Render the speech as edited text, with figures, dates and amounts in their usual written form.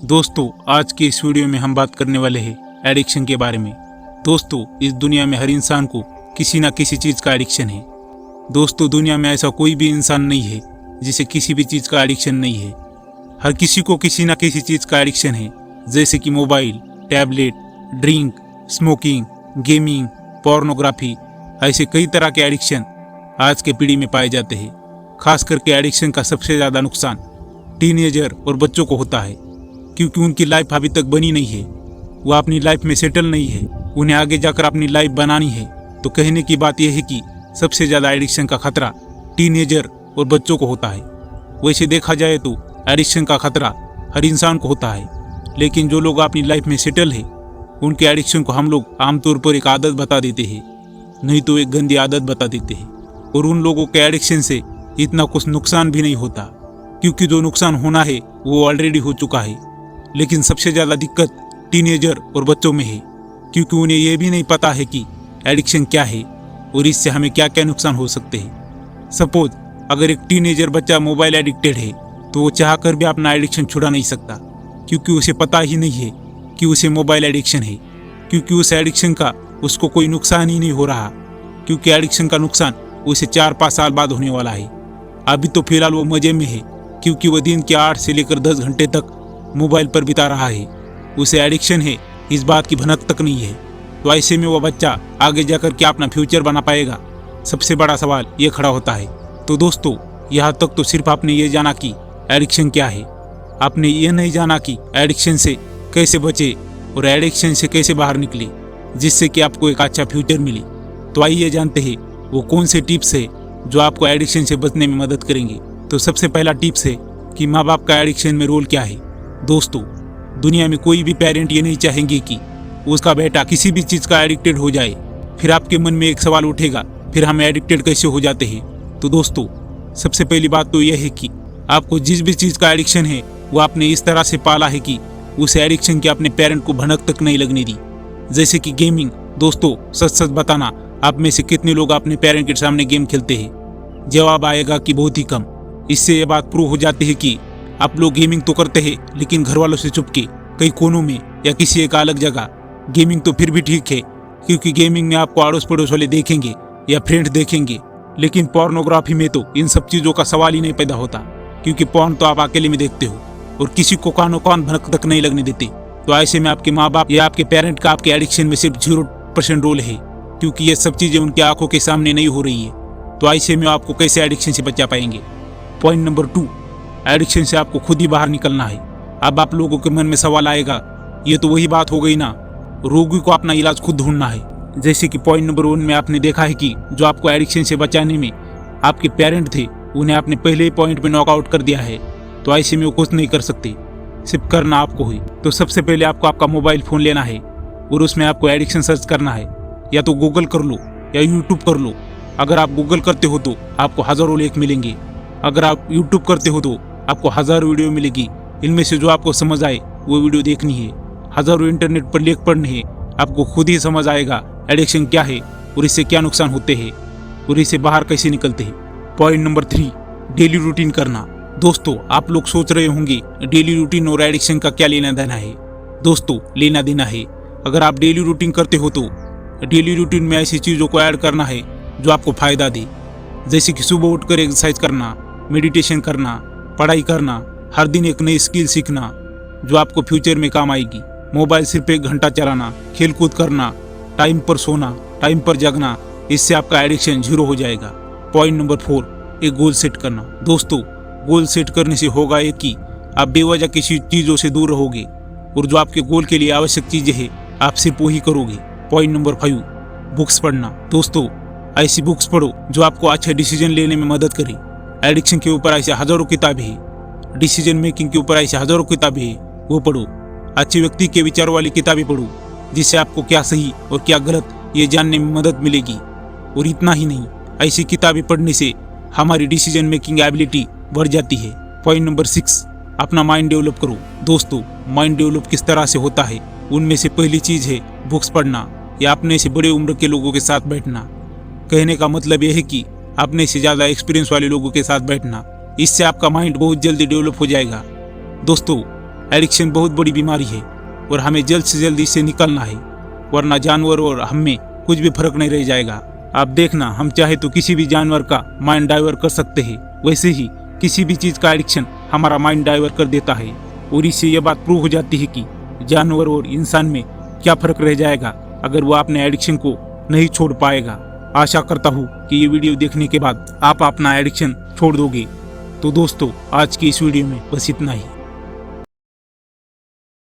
दोस्तों, आज के इस वीडियो में हम बात करने वाले हैं एडिक्शन के बारे में। दोस्तों, इस दुनिया में हर इंसान को किसी ना किसी चीज़ का एडिक्शन है। दोस्तों, दुनिया में ऐसा कोई भी इंसान नहीं है जिसे किसी भी चीज़ का एडिक्शन नहीं है। हर किसी को किसी ना किसी चीज़ का एडिक्शन है, जैसे कि mobile, tablet, drink, smoking, gaming, pornography. ऐसे कई तरह के एडिक्शन आज के पीढ़ी में पाए जाते हैं। खास करके एडिक्शन का सबसे ज़्यादा नुकसान टीनेजर और बच्चों को होता है, क्योंकि उनकी लाइफ अभी तक बनी नहीं है, वो अपनी लाइफ में सेटल नहीं है। उन्हें आगे जाकर अपनी लाइफ बनानी है। तो कहने की बात यह है कि सबसे ज़्यादा एडिक्शन का खतरा टीनेजर और बच्चों को होता है। वैसे देखा जाए तो एडिक्शन का खतरा हर इंसान को होता है, लेकिन जो लोग अपनी लाइफ में सेटल है उनके एडिक्शन को हम लोग आमतौर पर एक आदत बता देते हैं, नहीं तो एक गंदी आदत बता देते हैं। और उन लोगों के एडिक्शन से इतना कुछ नुकसान भी नहीं होता, क्योंकि जो नुकसान होना है वो ऑलरेडी हो चुका है। लेकिन सबसे ज़्यादा दिक्कत टीनेजर और बच्चों में है, क्योंकि उन्हें यह भी नहीं पता है कि एडिक्शन क्या है और इससे हमें क्या क्या नुकसान हो सकते हैं। सपोज अगर एक टीनेजर बच्चा मोबाइल एडिक्टेड है तो वो चाह कर भी अपना एडिक्शन छुड़ा नहीं सकता, क्योंकि उसे पता ही नहीं है कि उसे मोबाइल एडिक्शन है, क्योंकि उस एडिक्शन का उसको कोई नुकसान ही नहीं हो रहा, क्योंकि एडिक्शन का नुकसान उसे 4-5 साल बाद होने वाला है। अभी तो फिलहाल वो मज़े में है, क्योंकि वह दिन के 8 से लेकर 10 घंटे तक मोबाइल पर बिता रहा है। उसे एडिक्शन है, इस बात की भनक तक नहीं है। तो ऐसे में वह बच्चा आगे जाकर क्या अपना फ्यूचर बना पाएगा? सबसे बड़ा सवाल ये खड़ा होता है। तो दोस्तों, यहाँ तक तो सिर्फ आपने ये जाना कि एडिक्शन क्या है। आपने ये नहीं जाना कि एडिक्शन से कैसे बचे और एडिक्शन से कैसे बाहर निकले, जिससे कि आपको एक अच्छा फ्यूचर मिले। तो आइए जानते हैं वो कौन से टिप्स है जो आपको एडिक्शन से बचने में मदद करेंगे। तो सबसे पहला टिप्स है कि माँ बाप का एडिक्शन में रोल क्या है। दोस्तों, दुनिया में कोई भी पेरेंट ये नहीं चाहेंगे कि उसका बेटा किसी भी चीज़ का एडिक्टेड हो जाए। फिर आपके मन में एक सवाल उठेगा, फिर हम एडिक्टेड कैसे हो जाते हैं? तो दोस्तों, सबसे पहली बात तो यह है कि आपको जिस भी चीज़ का एडिक्शन है वो आपने इस तरह से पाला है कि उस एडिक्शन की अपने पेरेंट को भनक तक नहीं लगने दी। जैसे कि गेमिंग। दोस्तों, सच सच बताना, आप में से कितने लोग अपने पेरेंट के सामने गेम खेलते हैं? जवाब आएगा कि बहुत ही कम। इससे यह बात प्रूव हो जाती है कि आप लोग गेमिंग तो करते हैं, लेकिन घर वालों से चुपके कई कोनों में या किसी एक अलग जगह। गेमिंग तो फिर भी ठीक है, क्योंकि गेमिंग में आपको अड़ोस पड़ोस वाले देखेंगे या फ्रेंड्स देखेंगे, लेकिन पोर्नोग्राफी में तो इन सब चीज़ों का सवाल ही नहीं पैदा होता, क्योंकि पोर्न तो आप अकेले में देखते हो और किसी को कानो कान भनक तक नहीं लगने देते। तो ऐसे में आपके माँ बाप या आपके पेरेंट का आपके एडिक्शन में सिर्फ 0% रोल है, क्योंकि ये सब चीज़ें उनकी आंखों के सामने नहीं हो रही है। तो ऐसे में आपको कैसे एडिक्शन से बचा पाएंगे? पॉइंट नंबर 2, एडिक्शन से आपको खुद ही बाहर निकलना है। अब आप लोगों के मन में सवाल आएगा, ये तो वही बात हो गई ना, रोगी को अपना इलाज खुद ढूंढना है। जैसे कि पॉइंट नंबर 1 में आपने देखा है कि जो आपको एडिक्शन से बचाने में आपके पेरेंट थे, उन्हें आपने पहले ही पॉइंट में नॉकआउट कर दिया है। तो ऐसे में वो कुछ नहीं कर सकते, सिर्फ करना आपको है। तो सबसे पहले आपको आपका मोबाइल फ़ोन लेना है और उसमें आपको एडिक्शन सर्च करना है। या तो गूगल कर लो या यूट्यूब कर लो। अगर आप गूगल करते हो तो आपको हज़ारों लेख मिलेंगे, अगर आप यूट्यूब करते हो तो आपको हज़ारों वीडियो मिलेगी। इनमें से जो आपको समझ आए वो वीडियो देखनी है। हज़ारों इंटरनेट पर लेख पढ़ने हैं, आपको खुद ही समझ आएगा एडिक्शन क्या है और इससे क्या नुकसान होते हैं और इससे बाहर कैसे निकलते हैं। पॉइंट नंबर 3, डेली रूटीन करना। दोस्तों, आप लोग सोच रहे होंगे डेली रूटीन और एडिक्शन का क्या लेना देना है? दोस्तों, लेना देना है। अगर आप डेली रूटीन करते हो तो डेली रूटीन में ऐसी चीज़ों को ऐड करना है जो आपको फ़ायदा दे, जैसे कि सुबह उठकर एक्सरसाइज करना, मेडिटेशन करना, पढ़ाई करना, हर दिन एक नई स्किल सीखना जो आपको फ्यूचर में काम आएगी। मोबाइल सिर्फ 1 घंटा चलाना, खेलकूद करना, टाइम पर सोना, टाइम पर जगना, इससे आपका एडिक्शन 0 हो जाएगा। पॉइंट नंबर 4, एक गोल सेट करना। दोस्तों, गोल सेट करने से होगा ये कि आप बेवजह किसी चीज़ों से दूर रहोगे और जो आपके गोल के लिए आवश्यक चीज़ें हैं आप सिर्फ वही करोगे। पॉइंट नंबर 5, बुक्स पढ़ना। दोस्तों, ऐसी बुक्स पढ़ो जो आपको अच्छे डिसीजन लेने में मदद करे। एडिक्शन के ऊपर ऐसे हज़ारों किताबें हैं, डिसीजन मेकिंग के ऊपर ऐसे हज़ारों किताबें हैं, वो पढ़ो। अच्छे व्यक्ति के विचारों वाली किताबें पढ़ो, जिससे आपको क्या सही और क्या गलत ये जानने में मदद मिलेगी। और इतना ही नहीं, ऐसी किताबें पढ़ने से हमारी डिसीजन मेकिंग एबिलिटी बढ़ जाती है। पॉइंट नंबर 6, अपना माइंड डेवलप करो। दोस्तों, माइंड डेवलप किस तरह से होता है? उनमें से पहली चीज़ है बुक्स पढ़ना या अपने से बड़े उम्र के लोगों के साथ बैठना। कहने का मतलब यह है कि अपने से ज़्यादा एक्सपीरियंस वाले लोगों के साथ बैठना। इससे आपका माइंड बहुत जल्दी डेवलप हो जाएगा। दोस्तों, एडिक्शन बहुत बड़ी बीमारी है और हमें जल्द से जल्द इससे निकलना है, वरना जानवर और हम में कुछ भी फर्क नहीं रह जाएगा। आप देखना, हम चाहे तो किसी भी जानवर का माइंड डाइवर्ट कर सकते हैं, वैसे ही किसी भी चीज़ का एडिक्शन हमारा माइंड डाइवर्ट कर देता है। और इससे यह बात प्रूव हो जाती है कि जानवर और इंसान में क्या फर्क रह जाएगा अगर वो अपने एडिक्शन को नहीं छोड़ पाएगा। आशा करता हूँ कि ये वीडियो देखने के बाद आप अपना एडिक्शन छोड़ दोगे। तो दोस्तों, आज की इस वीडियो में बस इतना ही।